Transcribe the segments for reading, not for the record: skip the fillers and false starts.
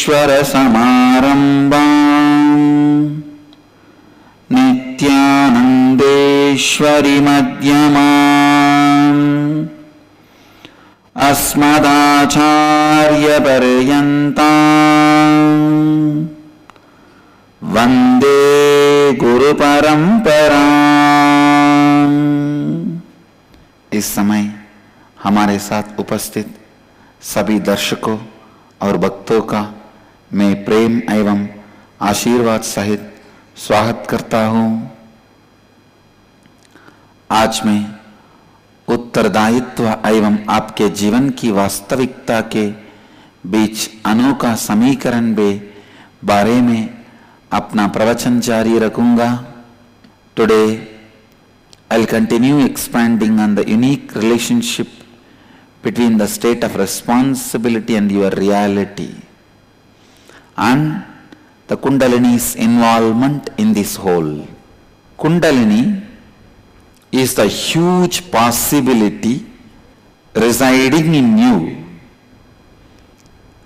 सदाशिवसमारम्भाम् नित्यानन्देश्वरि मध्यमाम् अस्मदाचार्यपर्यन्ताम् वन्दे गुरुपरम्पराम्। इस समय हमारे साथ उपस्थित सभी दर्शकों और भक्तों का मैं प्रेम एवं आशीर्वाद सहित स्वागत करता हूँ। आज मैं उत्तरदायित्व एवं आपके जीवन की वास्तविकता के बीच अनोखा समीकरण के बारे में अपना प्रवचन जारी रखूंगा। Today I'll continue expanding on the unique relationship between the state of responsibility and your reality and the Kundalini's involvement in this whole. Kundalini is the huge possibility residing in you,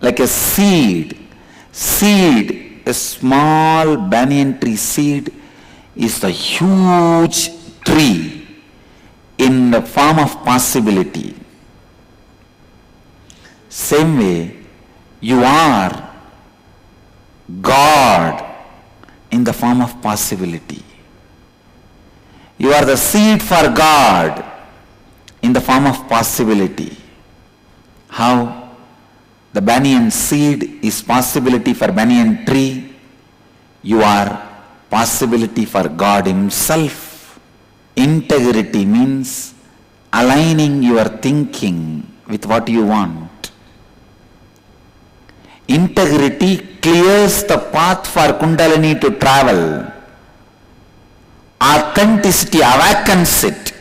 like a seed, a small banyan tree seed is the huge tree in the form of possibility. Same way, you are God in the form of possibility. You are the seed for God in the form of possibility. How? The banyan seed is possibility for banyan tree. You are possibility for God Himself. Integrity means aligning your thinking with what you want. Integrity clears the path for Kundalini to travel. Authenticity awakens it.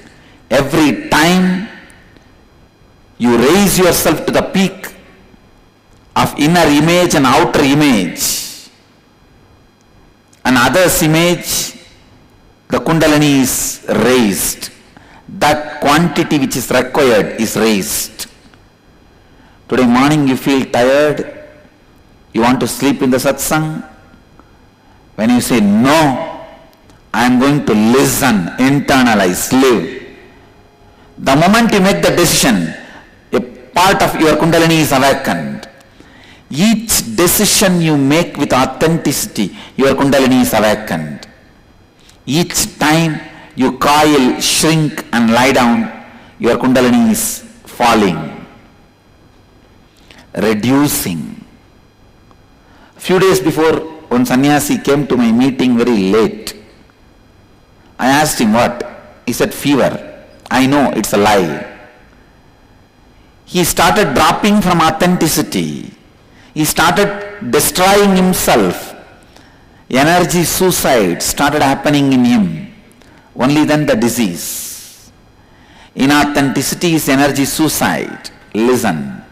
Every time you raise yourself to the peak of inner image and outer image, and others' image, the Kundalini is raised. That quantity which is required is raised. Today morning you feel tired, you want to sleep in the satsang. When you say, no, I am going to listen, internalize, live. The moment you make the decision, a part of your Kundalini is awakened. Each decision you make with authenticity, your Kundalini is awakened. Each time you coil, shrink and lie down, your Kundalini is falling, reducing. A few days before, one sannyasi came to my meeting very late. I asked him what? He said fever. I know it's a lie. He started dropping from authenticity. He started destroying himself. Energy suicide started happening in him. Only then the disease. Inauthenticity is energy suicide. Listen.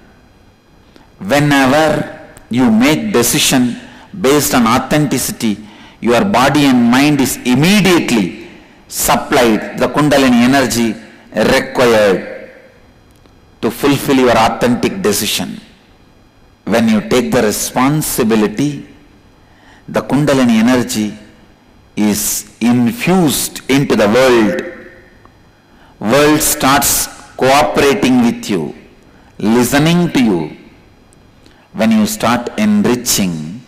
Whenever you make decision based on authenticity, your body and mind is immediately supplied the Kundalini energy required to fulfill your authentic decision. When you take the responsibility, the Kundalini energy is infused into the world. World starts cooperating with you, listening to you. When you start enriching,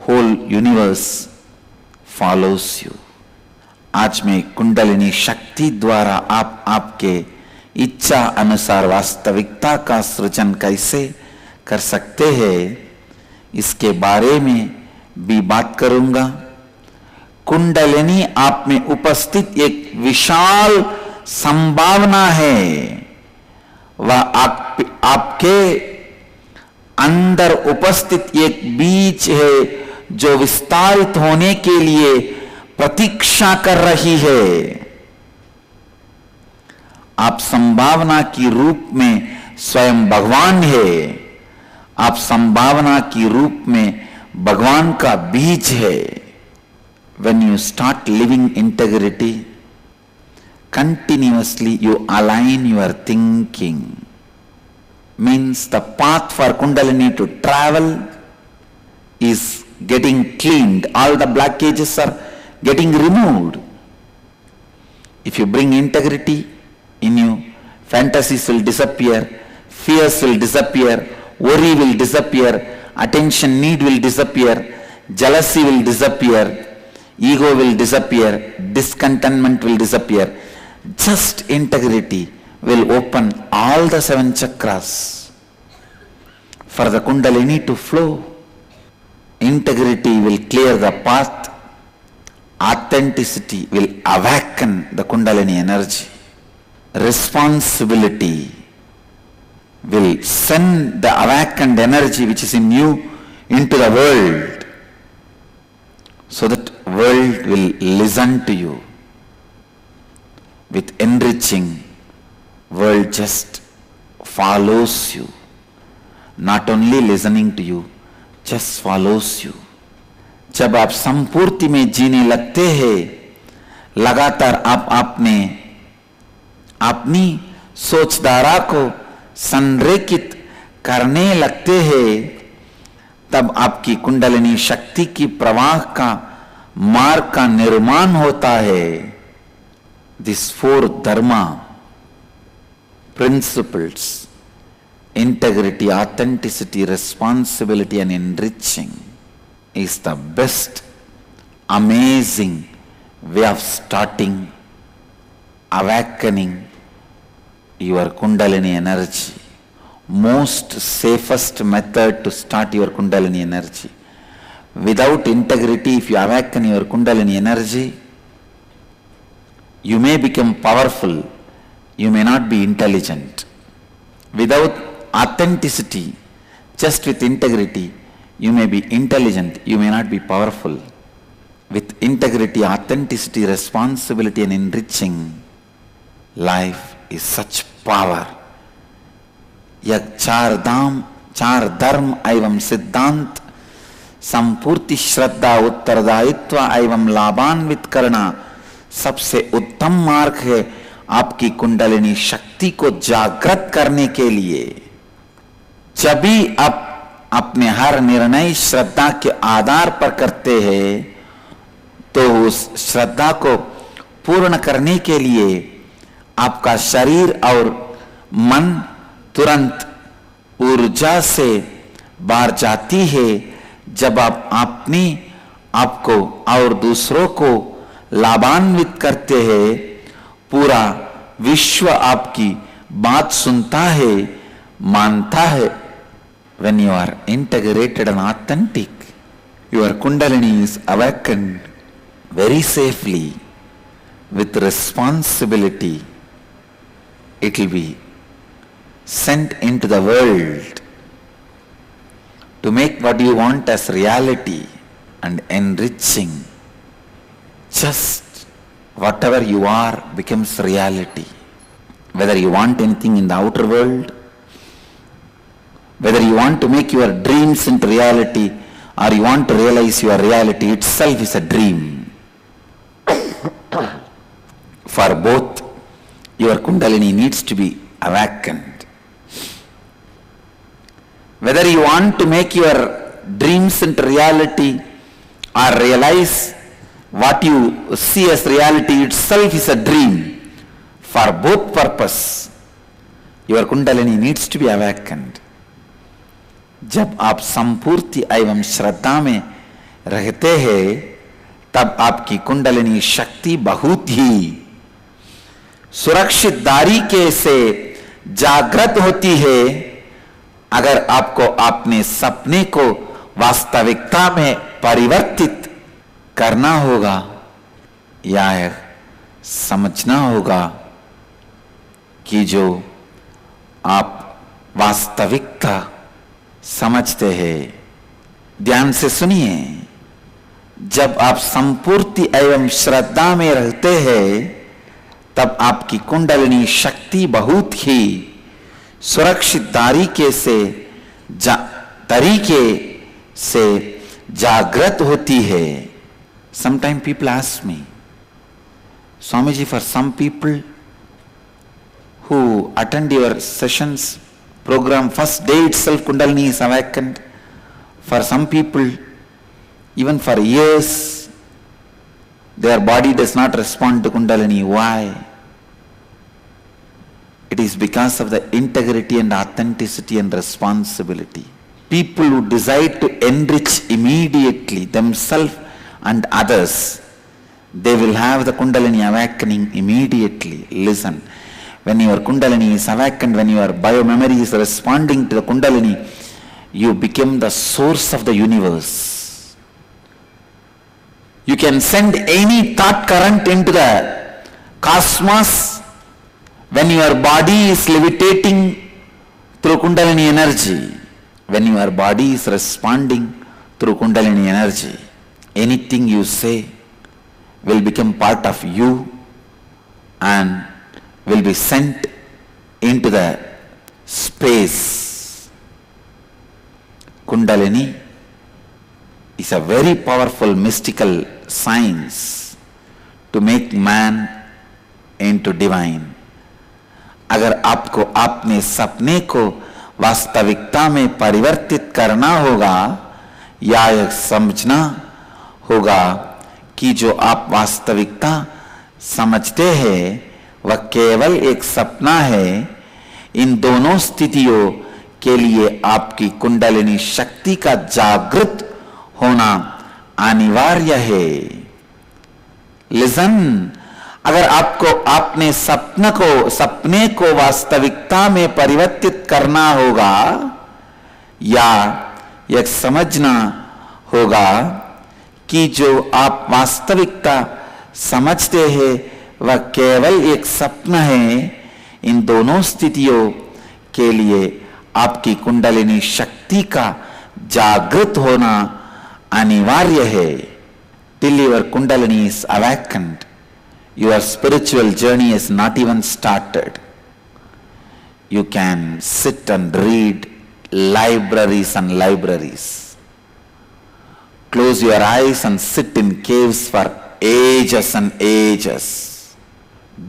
whole universe follows you. आज मैं कुंडलिनी शक्ति द्वारा आपके इच्छा अनुसार वास्तविकता का सृजन कैसे कर सकते हैं, इसके बारे में भी बात करूंगा। कुंडलिनी आप में उपस्थित एक विशाल संभावना है। वह आपके अंदर उपस्थित एक बीज है जो विस्तारित होने के लिए प्रतीक्षा कर रही है। आप संभावना की रूप में स्वयं भगवान है। आप संभावना की रूप में भगवान का बीज है। When you start living integrity, continuously you align your thinking. means the path for Kundalini to travel is getting cleaned. All the blockages are getting removed. If you bring integrity in you, fantasies will disappear, fears will disappear, worry will disappear, attention need will disappear, jealousy will disappear, ego will disappear, discontentment will disappear. Just integrity will open all the 7 chakras for the Kundalini to flow. Integrity will clear the path. Authenticity will awaken the Kundalini energy. Responsibility will send the awakened energy which is in you into the world, so that world will listen to you. With enriching, world just follows you. Not only listening to you, just follows you. जब आप संपूर्ति में जीने लगते हैं, लगातार आप अपनी सोचधारा को संरेखित करने लगते हैं, तब आपकी कुंडलिनी शक्ति की प्रवाह का मार्ग का निर्माण होता है. These 4 dharma principles, integrity, authenticity, responsibility and enriching, is the best, amazing way of starting, awakening your Kundalini energy. Most safest method to start your Kundalini energy. Without integrity, if you awaken your Kundalini energy, you may become powerful, you may not be intelligent. Without authenticity, just with integrity, you may be intelligent, you may not be powerful. With integrity, authenticity, responsibility and enriching, life is such power. यह 4 धाम, 4 धर्म एवं सिद्धांत, संपूर्ति, श्रद्धा, उत्तरदायित्व एवं लाभान्वित करना सबसे उत्तम मार्ग है आपकी कुंडलिनी शक्ति को जागृत करने के लिए. जब भी आप अपने हर निर्णय श्रद्धा के आधार पर करते हैं, तो उस श्रद्धा को पूर्ण करने के लिए आपका शरीर और मन तुरंत ऊर्जा से बाहर जाती है. जब आप अपनी आपको और दूसरों को लाभान्वित करते हैं, पूरा विश्व आपकी बात सुनता है, मानता है. When you are integrated and authentic, your Kundalini is awakened very safely with responsibility. It will be sent into the world to make what you want as reality and enriching. Just whatever you are becomes reality. Whether you want anything in the outer world, whether you want to make your dreams into reality, or you want to realize your reality itself is a dream. For both, your Kundalini needs to be awakened. Whether you want to make your dreams into reality or realize what you see as reality itself is a dream, for both purpose, your Kundalini needs to be awakened. जब आप संपूर्ति एवं श्रद्धा में रहते हैं, तब आपकी कुंडलिनी शक्ति बहुत ही सुरक्षित तरीके से जागृत होती है. अगर आपको अपने सपने को वास्तविकता में परिवर्तित करना होगा, या समझना होगा कि जो आप वास्तविकता समझते हैं. ध्यान से सुनिए. जब आप संपूर्ति एवं श्रद्धा में रहते हैं, तब आपकी कुंडलिनी शक्ति बहुत ही सुरक्षित तरीके से जागृत होती है. Sometimes people ask me, Swamiji, for some people who attend your sessions program, first day itself Kundalini is awakened. For some people, even for years, their body does not respond to Kundalini. Why? It is because of the integrity and authenticity and responsibility. People who decide to enrich immediately themselves and others, they will have the Kundalini awakening immediately. Listen, when your Kundalini is awakened, when your biomemory is responding to the Kundalini, you become the source of the universe. You can send any thought current into the cosmos when your body is levitating through Kundalini energy. When your body is responding through Kundalini energy, anything you say will become part of you and will be sent into the space. Kundalini is a very powerful mystical science to make man into divine. अगर आपको अपने सपने को वास्तविकता में परिवर्तित करना होगा या यह समझना होगा कि जो आप वास्तविकता समझते हैं वह केवल एक सपना है, इन दोनों स्थितियों के लिए आपकी कुंडलिनी शक्ति का जागृत होना अनिवार्य है. लिसन, अगर आपको अपने सपने को वास्तविकता में परिवर्तित करना होगा या यह समझना होगा कि जो आप वास्तविकता समझते हैं वह केवल एक सपना है, इन दोनों स्थितियों के लिए आपकी कुंडलिनी शक्ति का जागृत होना अनिवार्य है. Till your Kundalini is awakened, your spiritual journey is not even started. You can sit and read libraries and libraries. Close your eyes and sit in caves for ages and ages.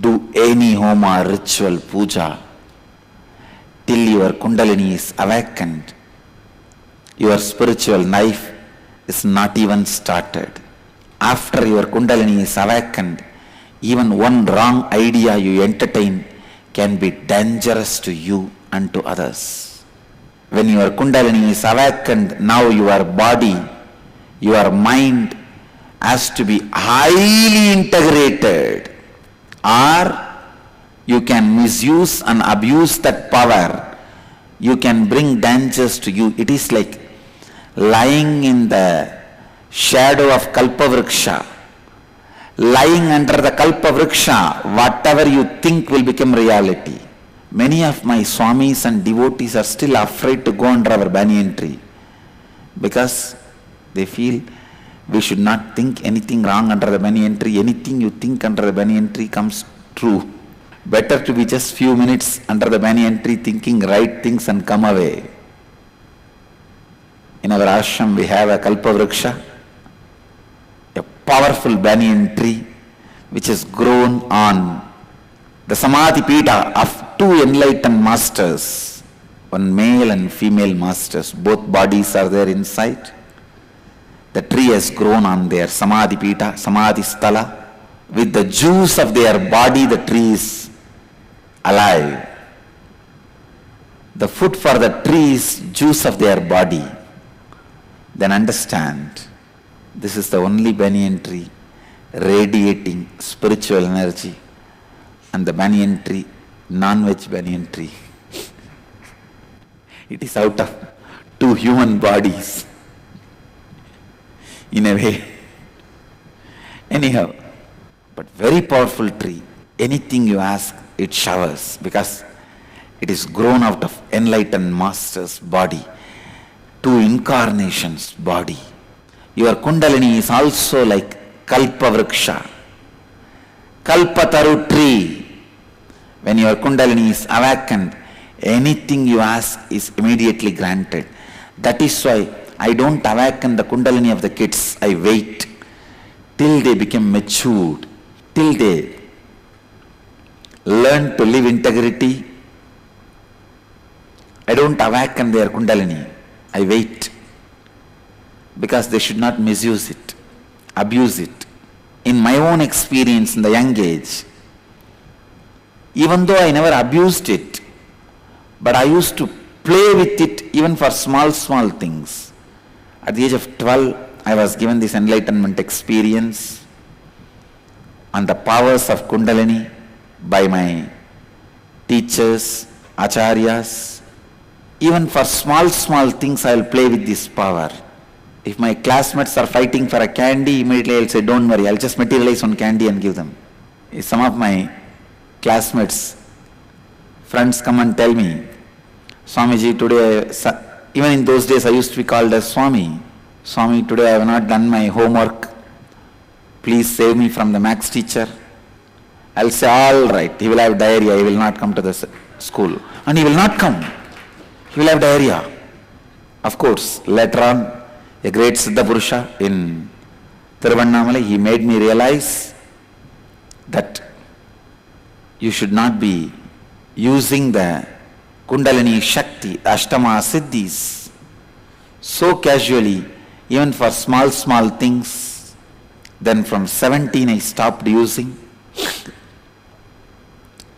Do any homa, ritual, puja, till your Kundalini is awakened. Your spiritual life is not even started. After your Kundalini is awakened, even one wrong idea you entertain can be dangerous to you and to others. When your Kundalini is awakened, now your body, your mind has to be highly integrated, or you can misuse and abuse that power. You can bring dangers to you. It is like lying in the shadow of Kalpavriksha. Lying under the Kalpavriksha, whatever you think will become reality. Many of my swamis and devotees are still afraid to go under our banyan tree because they feel we should not think anything wrong under the banyan tree. Anything you think under the banyan tree comes true. Better to be just few minutes under the banyan tree thinking right things and come away. In our ashram we have a Kalpavriksha, a powerful banyan tree which has grown on the Samadhi Pita of two enlightened masters, one male and female masters. Both bodies are there inside. The tree has grown on their Samadhi Pita, Samadhi Sthala. With the juice of their body, the tree is alive. The food for the tree is juice of their body. Then understand, this is the only banyan tree radiating spiritual energy, and the banyan tree, non-veg banyan tree. It is out of two human bodies in a way. Anyhow, but very powerful tree. Anything you ask, it showers because it is grown out of enlightened master's body, two incarnations body. Your Kundalini is also like Kalpavriksha, Kalpataru tree. When your Kundalini is awakened, anything you ask is immediately granted. That is why I don't awaken the Kundalini of the kids. I wait till they become matured, till they learn to live integrity. I don't awaken their Kundalini. I wait. Because they should not misuse it, abuse it. In my own experience in the young age, even though I never abused it, but I used to play with it even for small things. At the age of 12, I was given this enlightenment experience on the powers of Kundalini by my teachers, acharyas. Even for small things, I will play with this power. If my classmates are fighting for a candy, immediately I will say, don't worry, I will just materialize one candy and give them. If some of my classmates, friends come and tell me, Swamiji, today, even in those days I used to be called as Swami. Swami, today I have not done my homework. Please save me from the maths teacher. I will say, all right, he will have diarrhea, he will not come to the school. And he will not come. He will have diarrhea. Of course, later on, a great Siddha Purusha in Tiruvannamalai, he made me realize that you should not be using the Kundalini Shakti, Ashtama Siddhis, so casually, even for small things. Then from 17 I stopped using.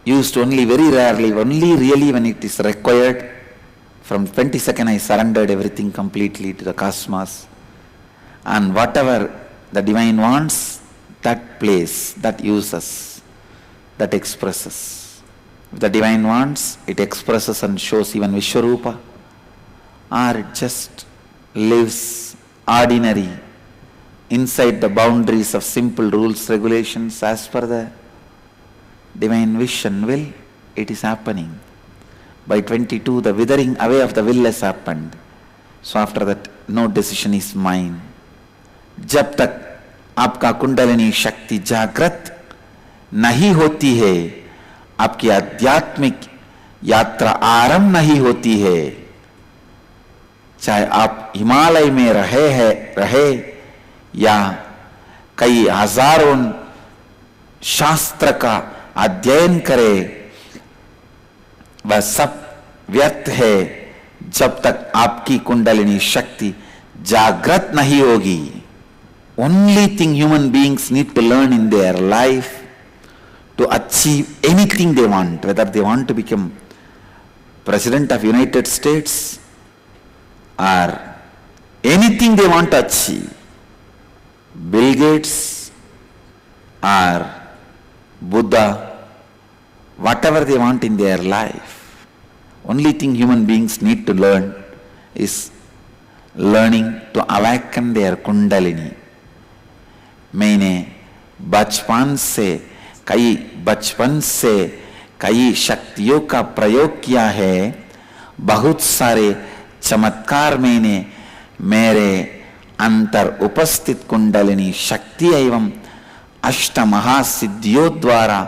Used only very rarely, only really when it is required. From 22nd I surrendered everything completely to the cosmos. And whatever the divine wants, that plays, that uses, that expresses. If the divine wants, it expresses and shows even Vishwarupa. Or it just lives ordinary, inside the boundaries of simple rules, regulations, as per the divine wish and will, it is happening. By 22, the withering away of the will has happened. So after that, no decision is mine. जब तक आपका कुंडलिनी शक्ति जागृत नहीं होती है, आपकी आध्यात्मिक यात्रा आरंभ नहीं होती है, चाहे आप हिमालय में रहे या कई हजारों शास्त्र का अध्ययन करे, वह सब व्यर्थ है जब तक आपकी कुंडलिनी शक्ति जागृत नहीं होगी. Only thing human beings need to learn in their life to achieve anything they want, whether they want to become President of United States or anything they want to achieve, Bill Gates or Buddha, whatever they want in their life, only thing human beings need to learn is learning to awaken their Kundalini. मैंने बचपन से कई शक्तियों का प्रयोग किया है. बहुत सारे चमत्कार मैंने मेरे अंतर उपस्थित कुंडलिनी शक्ति एवं अष्ट महासिद्धियों द्वारा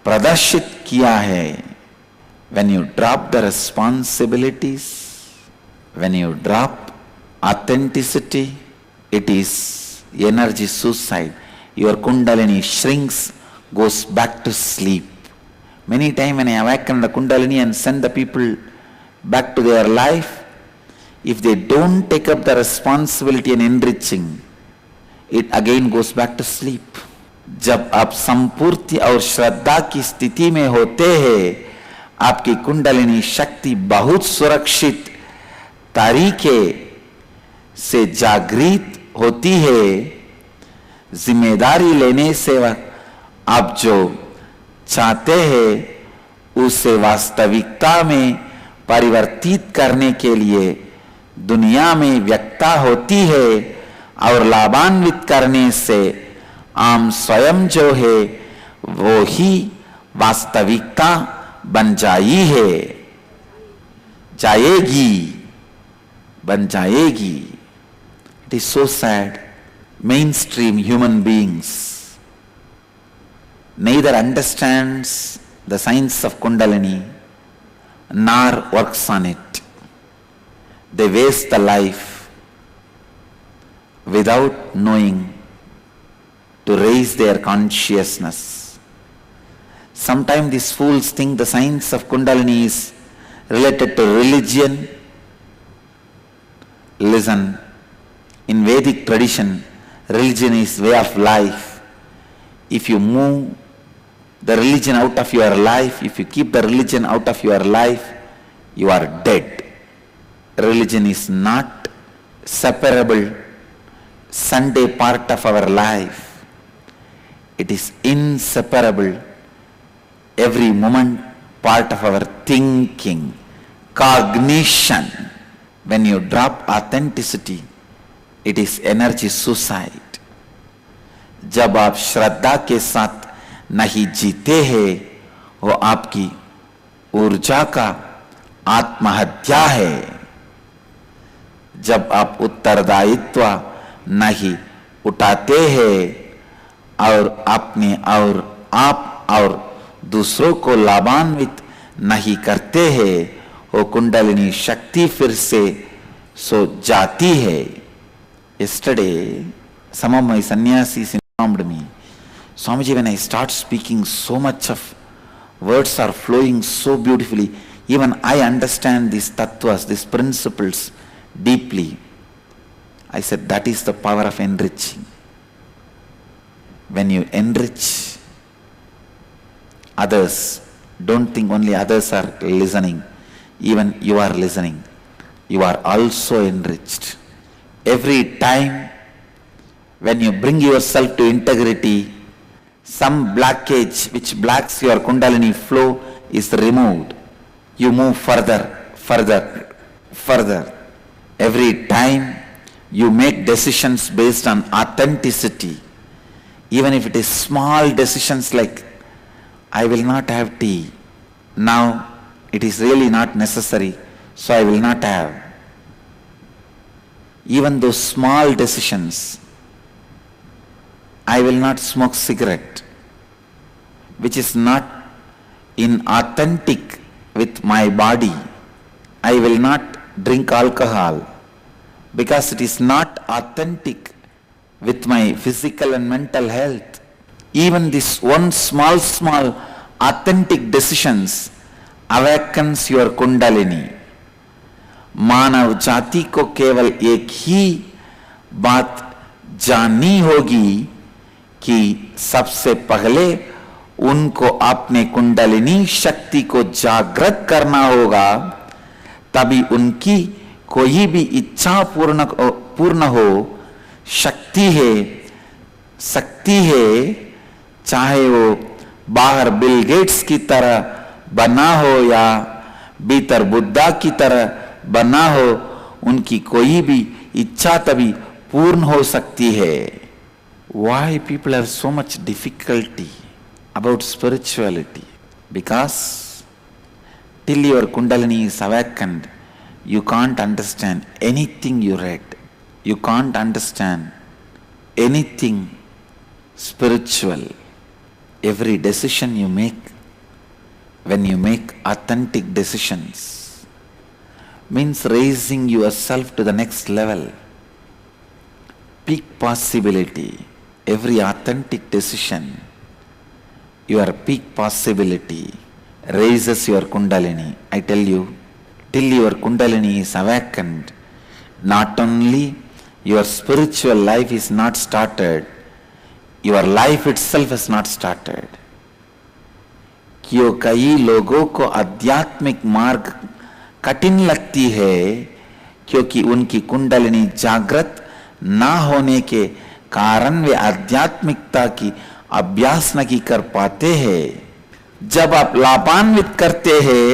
प्रदर्शित किया है. When you drop the responsibilities, when you drop authenticity, it is energy suicide. Your Kundalini shrinks, goes back to sleep. Many times when I awaken the Kundalini and send the people back to their life, if they don't take up the responsibility and enriching, it again goes back to sleep. जब आप संपूर्ति और श्रद्धा की स्थिति में होते हैं, आपकी कुंडलिनी शक्ति बहुत सुरक्षित तरीके से जागृत होती है. जिम्मेदारी लेने से आप जो चाहते हैं उसे वास्तविकता में परिवर्तित करने के लिए दुनिया में व्यक्ता होती है और लाभान्वित करने से आम स्वयं जो है वो ही वास्तविकता बन जाएगी. It is so sad. Mainstream human beings neither understands the science of Kundalini nor works on it. They waste the life without knowing to raise their consciousness. Sometimes these fools think the science of Kundalini is related to religion. Listen, in Vedic tradition, religion is way of life. If you move the religion out of your life, if you keep the religion out of your life, you are dead. Religion is not separable Sunday part of our life. It is inseparable every moment part of our thinking, cognition. When you drop authenticity, it is energy suicide. जब आप श्रद्धा के साथ नहीं जीते हैं, वो आपकी ऊर्जा का आत्महत्या है। जब आप उत्तरदायित्व नहीं उठाते हैं और अपने और आप और दूसरों को लाभान्वित नहीं करते हैं, वो कुंडलिनी शक्ति फिर से सो जाती है। Yesterday, some of my sannyasis informed me, Swamiji, when I start speaking, so much of words are flowing so beautifully. Even I understand these tattvas, these principles deeply. I said, that is the power of enriching. When you enrich others, don't think only others are listening. Even you are listening. You are also enriched. Every time when you bring yourself to integrity, some blockage which blocks your kundalini flow is removed. You move further, further, further. Every time you make decisions based on authenticity, even if it is small decisions like, I will not have tea. Now it is really not necessary, so I will not have. Even those small decisions, I will not smoke cigarette, which is not inauthentic with my body. I will not drink alcohol because it is not authentic with my physical and mental health. Even this one small authentic decisions awakens your kundalini. मानव जाति को केवल एक ही बात जाननी होगी कि सबसे पहले उनको अपने कुंडलिनी शक्ति को जागृत करना होगा, तभी उनकी कोई भी इच्छा पूर्ण हो। शक्ति है, चाहे वो बाहर बिल गेट्स की तरह बना हो या भीतर बुद्धा की तरह बना हो, उनकी कोई भी इच्छा तभी पूर्ण हो सकती है। Why people have so much difficulty about spirituality? Because till your kundalini is awakened, you can't understand anything you read. You can't understand anything spiritual. Every decision you make, when you make authentic decisions, means raising yourself to the next level. Peak possibility. Every authentic decision, your peak possibility raises your kundalini. I tell you, till your kundalini is awakened, not only your spiritual life is not started, your life itself is not started. क्यों कई लोगों को आध्यात्मिक मार्ग कठिन लगती है क्योंकि उनकी कुंडलिनी जागृत ना होने के कारण वे आध्यात्मिकता की अभ्यास नहीं कर पाते हैं। जब आप लाभान्वित करते हैं,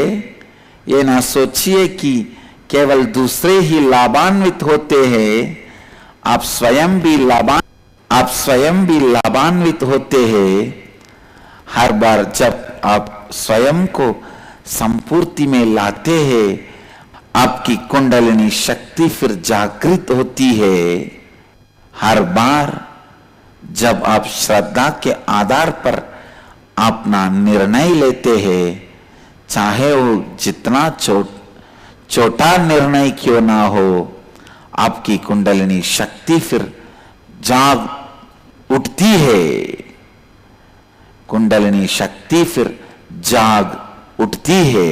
ये ना सोचिए कि केवल दूसरे ही लाभान्वित होते हैं, आप स्वयं भी लाभान्वित होते हैं। हर बार जब आप स्वयं को संपूर्ति में लाते हैं, आपकी कुंडलिनी शक्ति फिर जागृत होती है। हर बार जब आप श्रद्धा के आधार पर अपना निर्णय लेते हैं, चाहे वो जितना छोटा निर्णय क्यों ना हो, आपकी कुंडलिनी शक्ति फिर जाग उठती है। कुंडलिनी शक्ति फिर जाग उठती है।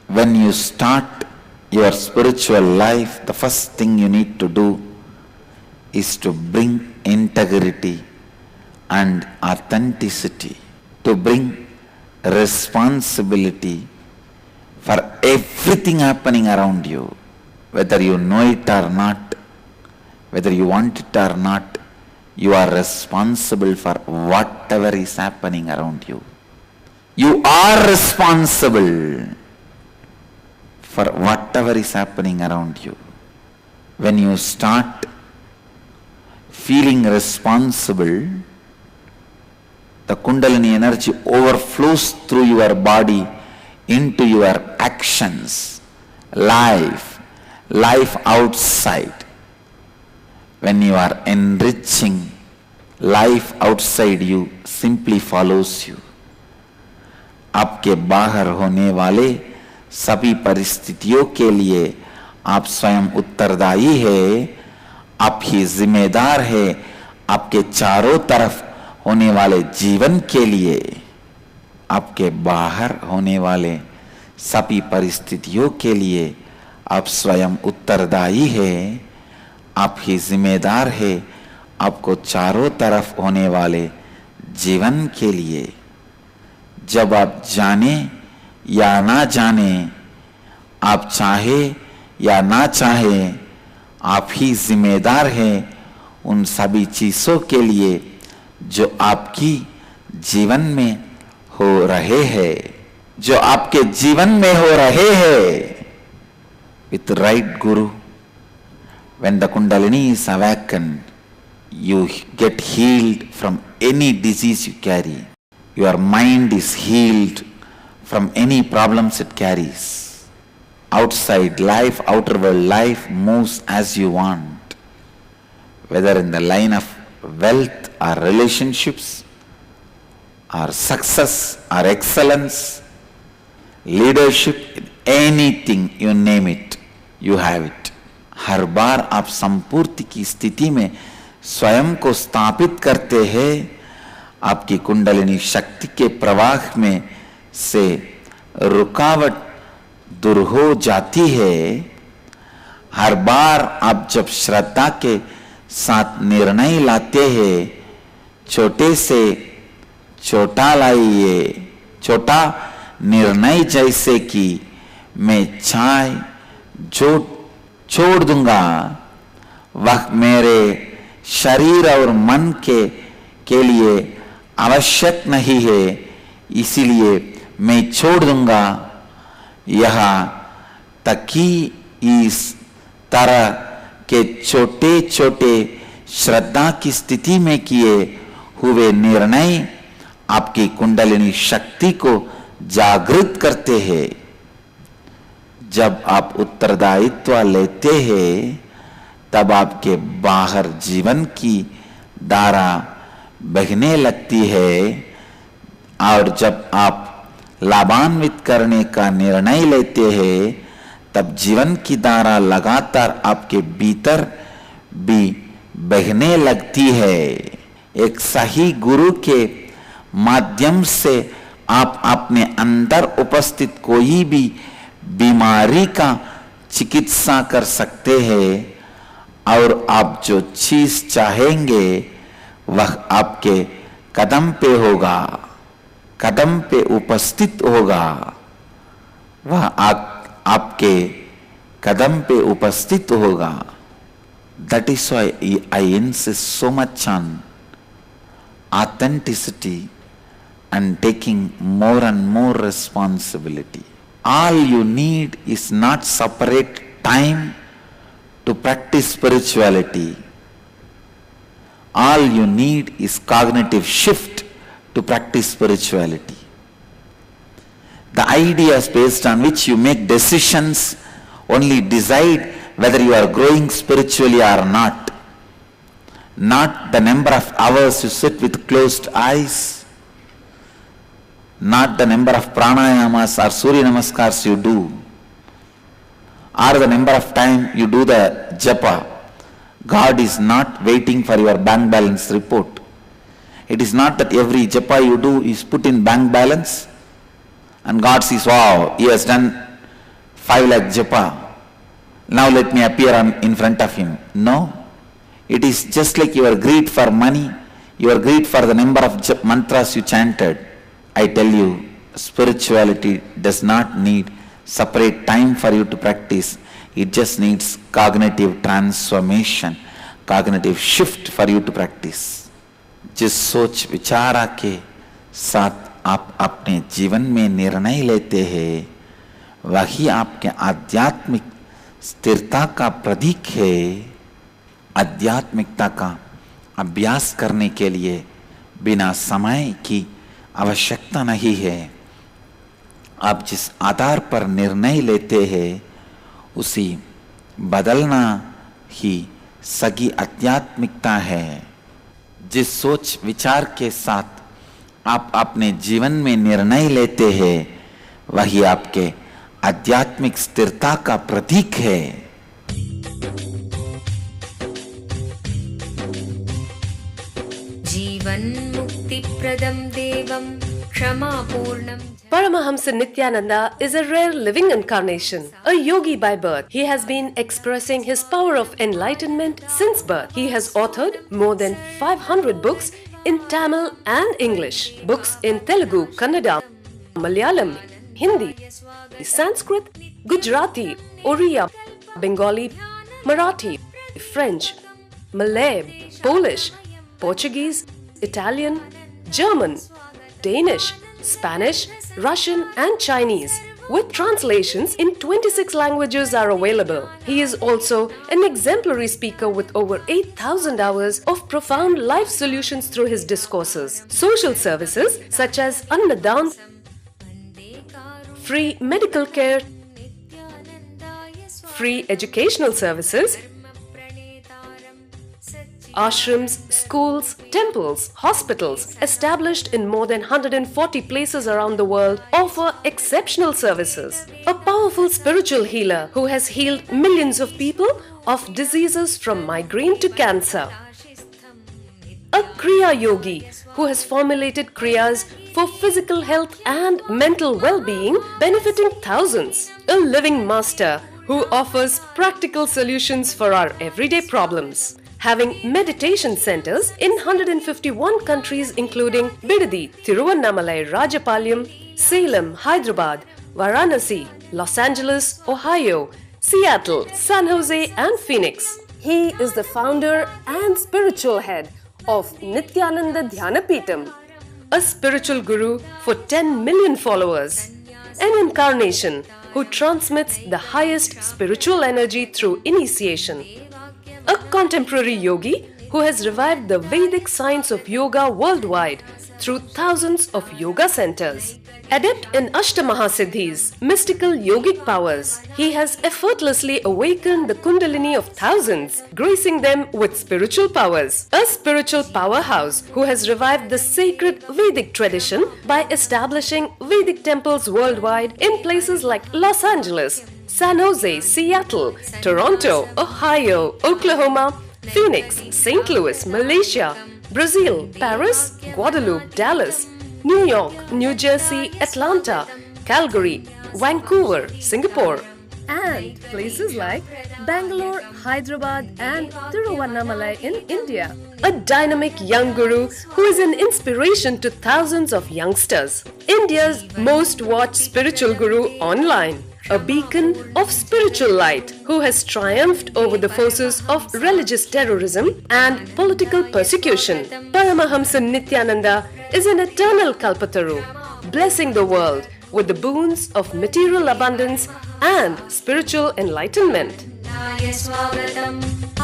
when you start your spiritual life, the first thing you need to do is to bring integrity and authenticity, to bring responsibility for everything happening around you, whether you know it or not, whether you want it or not. You are responsible for whatever is happening around you. You are responsible for whatever is happening around you. When you start feeling responsible, the Kundalini energy overflows through your body into your actions, life outside. When you are enriching, life outside you simply follows you. आपके बाहर होने वाले सभी परिस्थितियों के लिए आप स्वयं उत्तरदायी है, आप ही जिम्मेदार है। आपके चारों तरफ होने वाले जीवन के लिए, आपके बाहर होने वाले सभी परिस्थितियों के लिए आप स्वयं उत्तरदायी है, आप ही जिम्मेदार है। आपको चारों तरफ होने वाले जीवन के लिए, जब आप जाने या ना जाने, आप चाहे या ना चाहे, आप ही जिम्मेदार हैं उन सभी चीजों के लिए जो आपकी जीवन में हो रहे हैं, जो आपके जीवन में हो रहे हैं। With right Guru, when the Kundalini is awakened, you get healed from any disease you carry. Your mind is healed from any problems it carries. Outside life, outer world life moves as you want. Whether in the line of wealth or relationships, or success or excellence, leadership, anything, you name it, you have it. हर बार आप संपूर्ति की स्थिति में स्वयं को स्थापित करते हैं, आपकी कुंडलिनी शक्ति के प्रवाह में से रुकावट दूर हो जाती है। हर बार आप जब श्रद्धा के साथ निर्णय लाते हैं, छोटे से छोटा लाइए, छोटा निर्णय जैसे कि मैं चाय जो छोड़ दूंगा, वह मेरे शरीर और मन के लिए आवश्यक नहीं है, इसीलिए मैं छोड़ दूंगा। यह तक कि इस तरह के छोटे छोटे श्रद्धा की स्थिति में किए हुए निर्णय आपकी कुंडलिनी शक्ति को जागृत करते हैं। जब आप उत्तरदायित्व लेते हैं, तब आपके बाहर जीवन की धारा बहने लगती है, और जब आप लाभान्वित करने का निर्णय लेते हैं, तब जीवन की धारा लगातार आपके भीतर भी बहने लगती है। एक सही गुरु के माध्यम से आप अपने अंदर उपस्थित कोई भी बीमारी का चिकित्सा कर सकते हैं, और आप जो चीज चाहेंगे वह आपके कदम पे होगा, कदम पे उपस्थित होगा, वह आपके कदम पे उपस्थित होगा। That is why I insist so much on authenticity and taking more and more responsibility. All you need is not separate time to practice spirituality. All you need is cognitive shift to practice spirituality. The ideas based on which you make decisions only decide whether you are growing spiritually or not. Not the number of hours you sit with closed eyes, not the number of pranayamas or surya namaskars you do, or the number of time you do the japa. God is not waiting for your bank balance report. It is not that every japa you do is put in bank balance and God says, wow, he has done 5 lakh japa. Now let me appear in front of him. No. It is just like your greed for money, your greed for the number of mantras you chanted. I tell you, spirituality does not need separate time for you to practice. It just needs cognitive transformation, cognitive shift for you to practice. जिस सोच विचारा के साथ आप अपने जीवन में निर्णय लेते हैं, वही आपके आध्यात्मिक स्थिरता का प्रतीक है। आध्यात्मिकता का अभ्यास करने के लिए बिना समय की आवश्यकता नहीं है। आप जिस आधार पर निर्णय लेते हैं, उसी बदलना ही सगी आध्यात्मिकता है। जिस सोच विचार के साथ आप अपने जीवन में निर्णय लेते हैं, वही आपके आध्यात्मिक स्थिरता का प्रतीक है। जीवन मुक्ति प्रदम देवम क्षमापूर्णम। Paramahamsa Nityananda is a rare living incarnation, a yogi by birth. He has been expressing his power of enlightenment since birth. He has authored more than 500 books in Tamil and English, books in Telugu, Kannada, Malayalam, Hindi, Sanskrit, Gujarati, Oriya, Bengali, Marathi, French, Malay, Polish, Portuguese, Italian, German, Danish, Spanish, Russian and Chinese, with translations in 26 languages are available. He is also an exemplary speaker with over 8,000 hours of profound life solutions through his discourses. Social services such as Annadan, free medical care, free educational services, ashrams, schools, temples, hospitals established in more than 140 places around the world offer exceptional services. A powerful spiritual healer who has healed millions of people of diseases from migraine to cancer. A Kriya Yogi who has formulated Kriyas for physical health and mental well-being, benefiting thousands. A living master who offers practical solutions for our everyday problems. Having meditation centers in 151 countries including Bidadi, Tiruvannamalai, Rajapalyam, Salem, Hyderabad, Varanasi, Los Angeles, Ohio, Seattle, San Jose and Phoenix. He is the founder and spiritual head of Nityananda Dhyanapitham, a spiritual guru for 10 million followers, an incarnation who transmits the highest spiritual energy through initiation. A contemporary yogi who has revived the Vedic science of yoga worldwide through thousands of yoga centers. Adept in Ashtamahasiddhis, mystical yogic powers, he has effortlessly awakened the Kundalini of thousands, gracing them with spiritual powers. A spiritual powerhouse who has revived the sacred Vedic tradition by establishing Vedic temples worldwide in places like Los Angeles, San Jose, Seattle, Toronto, Ohio, Oklahoma, Phoenix, St. Louis, Malaysia, Brazil, Paris, Guadeloupe, Dallas, New York, New Jersey, Atlanta, Calgary, Vancouver, Singapore, and places like Bangalore, Hyderabad, and Tiruvannamalai in India. A dynamic young guru who is an inspiration to thousands of youngsters. India's most watched spiritual guru online. A beacon of spiritual light who has triumphed over the forces of religious terrorism and political persecution. Paramahamsa Nityananda is an eternal Kalpataru, blessing the world with the boons of material abundance and spiritual enlightenment.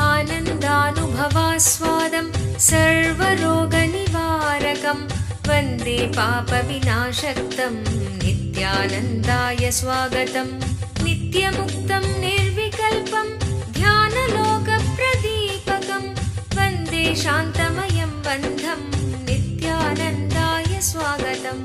आनन्दानुभवास्वादं सर्वरोगनिवारकं वन्दे पापविनाशक्तं नित्यानन्दाय स्वागतं नित्यमुक्तं निर्विकल्पं ध्यानलोकप्रदीपकं वन्दे शान्तमयं बन्धं नित्यानन्दाय स्वागतम्।